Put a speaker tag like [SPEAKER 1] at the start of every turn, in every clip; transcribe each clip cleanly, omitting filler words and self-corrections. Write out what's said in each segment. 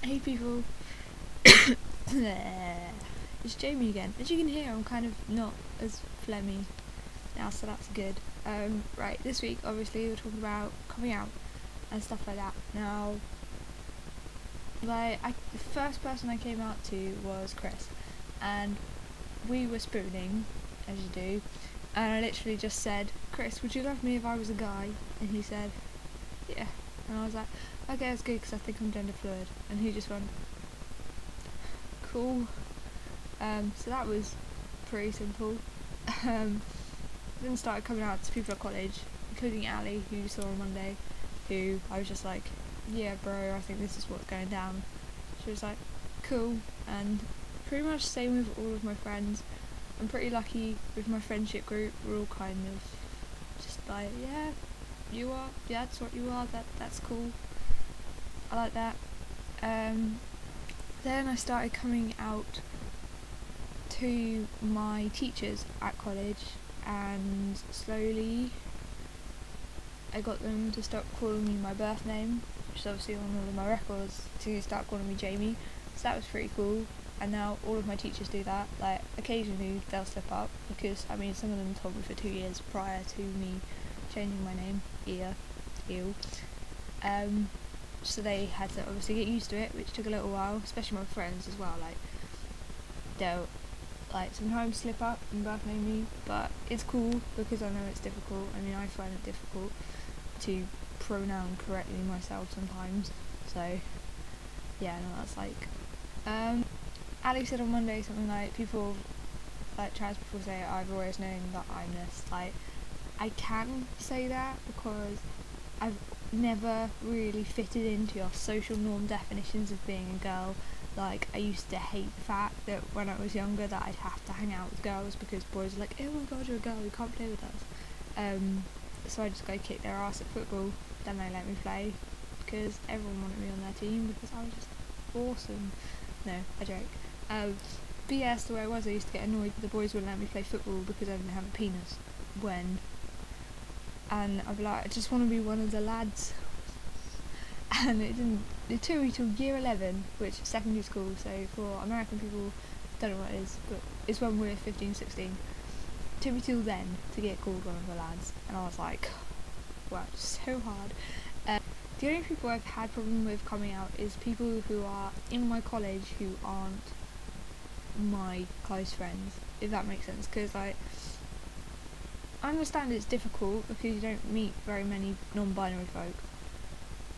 [SPEAKER 1] Hey people, it's Jamie again. As you can hear, I'm kind of not as phlegmy now, so that's good. Right, this week obviously we're talking about coming out and stuff like that. Now, the first person I came out to was Chris, and we were spooning, as you do, and I literally just said, "Chris, would you love me if I was a guy?" And he said, "Yeah," and I was like, "Okay, that's good because I think I'm gender fluid," and he just went, "Cool." So that was pretty simple. Um, then started coming out to people at college, including Ali, who you saw on Monday, who I was just like, "Yeah, bro, I think this is what's going down." She was like, "Cool," and pretty much same with all of my friends. I'm pretty lucky with my friendship group. We're all kind of just like, "Yeah, you are. Yeah, that's what you are. That's cool. I like that." Then I started coming out to my teachers at college, and slowly I got them to stop calling me my birth name, which is obviously on all of my records, to start calling me Jamie. So that was pretty cool. And now all of my teachers do that. Like, occasionally they'll slip up because, I mean, some of them told me for 2 years prior to me changing my name. Ew. So they had to obviously get used to it, which took a little while, especially my friends as well. Like, they'll sometimes slip up and birth name me, but it's cool because I know it's difficult. I mean, I find it difficult to pronoun correctly myself sometimes. So yeah, no, that's like Ali said on Monday something like, people like trans people say, "I've always known that I'm this." Like, I can say that because I've never really fitted into your social norm definitions of being a girl. Like, I used to hate the fact that when I was younger that I'd have to hang out with girls because boys were like, "Oh my god, you're a girl, you can't play with us." So I just go kick their ass at football. Then they let me play because everyone wanted me on their team because I was just awesome. No, I joke. But yeah, that's the way I was. I used to get annoyed that the boys wouldn't let me play football because I didn't have a penis. And I'd be like, "I just want to be one of the lads." And it took me till year 11, which is secondary school, so for American people, don't know what it is, but it's when we're 15, 16. It took me till then to get called one of the lads, and I was like, wow, it's so hard. The only people I've had problem with coming out is people who are in my college who aren't my close friends, if that makes sense, because like, I understand it's difficult because you don't meet very many non-binary folk,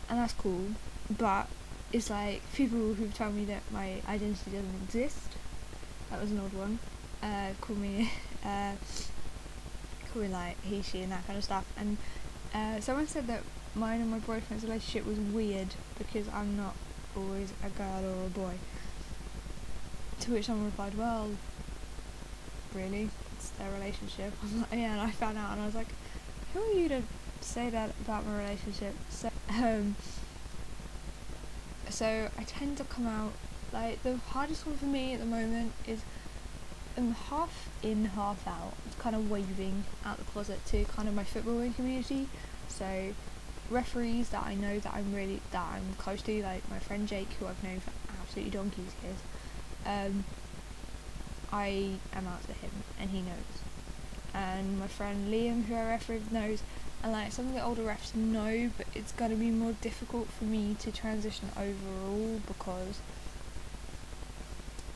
[SPEAKER 1] and that's cool, but it's like people who've told me that my identity doesn't exist. That was an odd one. Call me like he, she, and that kind of stuff. And someone said that mine and my boyfriend's relationship was weird because I'm not always a girl or a boy. To which someone replied, "Well, really, it's their relationship." I was like, yeah, and I found out, and I was like, "Who are you to say that about my relationship?" So I tend to come out, like, the hardest one for me at the moment is half in, half out. It's kind of waving out the closet to kind of my footballing community. So referees that I know that I'm close to, like my friend Jake, who I've known for absolutely donkey's years. I am out to him, and he knows. And my friend Liam, who I refereed, knows. And like, some of the older refs know, but it's gonna be more difficult for me to transition overall because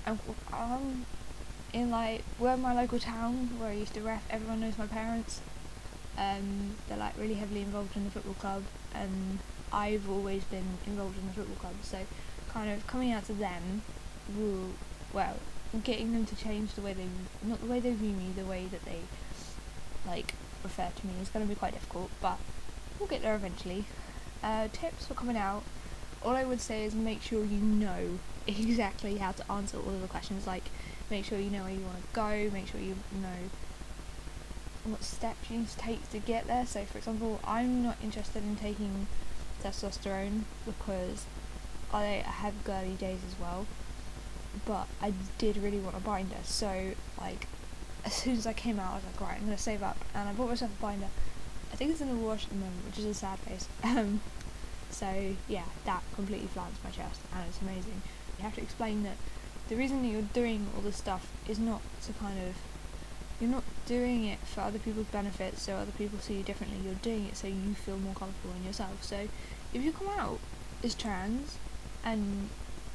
[SPEAKER 1] I'm in, like, where my local town where I used to ref, everyone knows my parents. They're like really heavily involved in the football club, and I've always been involved in the football club, so kind of coming out to them will, well, getting them to change the way they, not the way they view me, the way that they like refer to me, is going to be quite difficult, but we'll get there eventually. Tips for coming out, all I would say is make sure you know exactly how to answer all of the questions. Like, make sure you know where you want to go, make sure you know what steps you need to take to get there. So for example, I'm not interested in taking testosterone because I have girly days as well, but I did really want a binder, so like, as soon as I came out I was like, right, I'm going to save up, and I bought myself a binder. I think it's in the wash at the moment, which is a sad face. So yeah, that completely flattens my chest, and it's amazing. You have to explain that the reason that you're doing all this stuff is not to kind of, you're not doing it for other people's benefit so other people see you differently. You're doing it so you feel more comfortable in yourself. So if you come out as trans and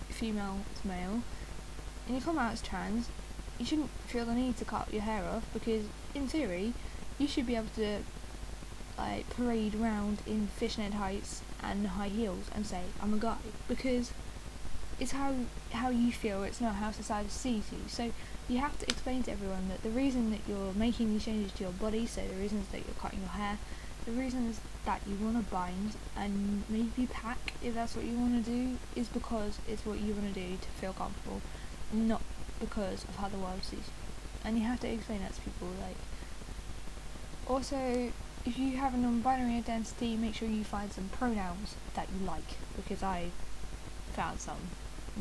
[SPEAKER 1] female to male, and you come out as trans, you shouldn't feel the need to cut your hair off, because in theory you should be able to like parade around in fishnet heights and high heels and say I'm a guy, because it's how you feel, it's not how society sees you. So you have to explain to everyone that the reason that you're making these changes to your body, so the reasons that you're cutting your hair, the reasons that you want to bind and maybe pack if that's what you want to do, is because it's what you want to do to feel comfortable, not because of how the world sees you. And you have to explain that to people. Like, also, if you have a non-binary identity, make sure you find some pronouns that you like, because I found some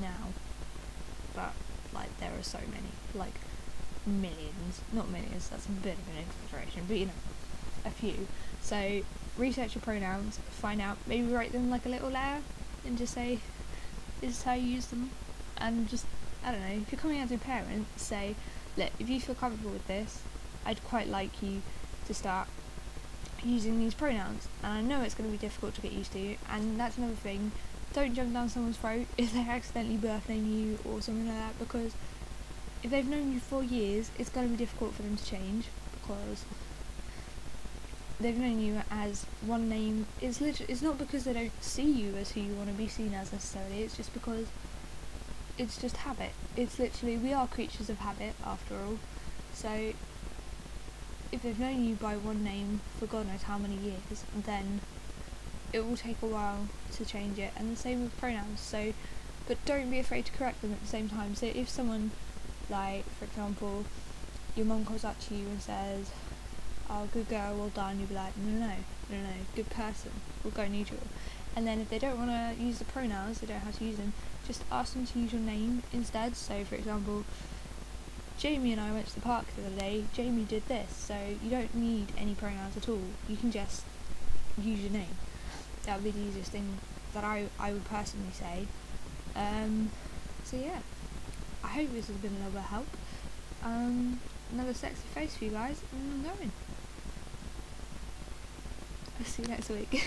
[SPEAKER 1] now, but like there are so many, like millions, not millions, that's a bit of an exaggeration, but you know, a few. So research your pronouns, find out, maybe write them like a little letter and just say this is how you use them. And just, I don't know, if you're coming out to your parents, say, look, if you feel comfortable with this, I'd quite like you to start using these pronouns, and I know it's going to be difficult to get used to. And that's another thing, don't jump down someone's throat if they accidentally birth name you or something like that, because if they've known you for years, it's going to be difficult for them to change, because they've known you as one name. It's not because they don't see you as who you want to be seen as necessarily, it's just because it's just habit. It's literally, we are creatures of habit after all. So if they've known you by one name for God knows how many years, then it will take a while to change it. And the same with pronouns. So, but don't be afraid to correct them at the same time. So if someone, like for example, your mum comes up to you and says, oh, good girl, well done, you'll be like, no, good person, we'll go neutral. And then if they don't want to use the pronouns, they don't know how to use them, just ask them to use your name instead. So for example, Jamie and I went to the park the other day, Jamie did this, so you don't need any pronouns at all, you can just use your name. That would be the easiest thing that I would personally say. So yeah, I hope this has been a little bit of help. Another sexy face for you guys, and I'm going. I'll see you next week.